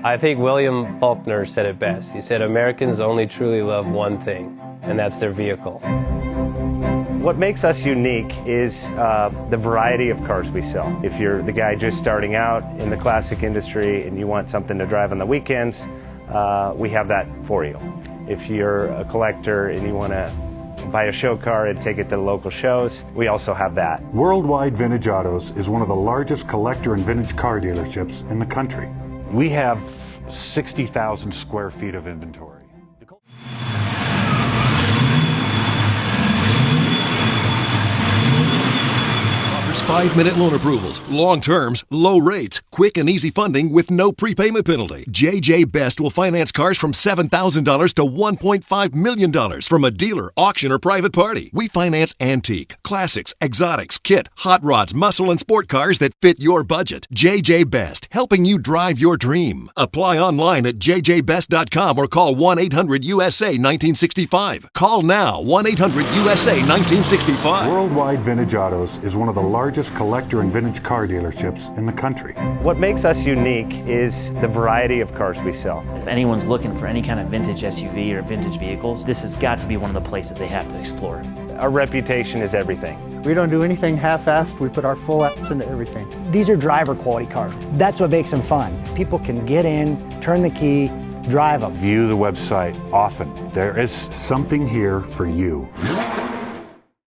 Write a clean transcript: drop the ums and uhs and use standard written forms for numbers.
I think William Faulkner said it best. He said, Americans only truly love one thing, and that's their vehicle. What makes us unique is the variety of cars we sell. If you're the guy just starting out in the classic industry and you want something to drive on the weekends, we have that for you. If you're a collector and you want to buy a show car and take it to the local shows, we also have that. Worldwide Vintage Autos is one of the largest collector and vintage car dealerships in the country. We have 60,000 square feet of inventory. 5-minute loan approvals, long terms, low rates, quick and easy funding with no prepayment penalty. JJ Best will finance cars from $7,000 to $1.5 million from a dealer, auction, or private party. We finance antique, classics, exotics, kit, hot rods, muscle, and sport cars that fit your budget. JJ Best, helping you drive your dream. Apply online at jjbest.com or call 1-800-USA-1965. Call now, 1-800-USA-1965. Worldwide Vintage Autos is one of the largest collector and vintage car dealerships in the country. What makes us unique is the variety of cars we sell. If anyone's looking for any kind of vintage SUV or vintage vehicles, this has got to be one of the places they have to explore. Our reputation is everything. We don't do anything half-assed. We put our full ass into everything. These are driver quality cars. That's what makes them fun. People can get in, turn the key, drive them. View the website often. There is something here for you.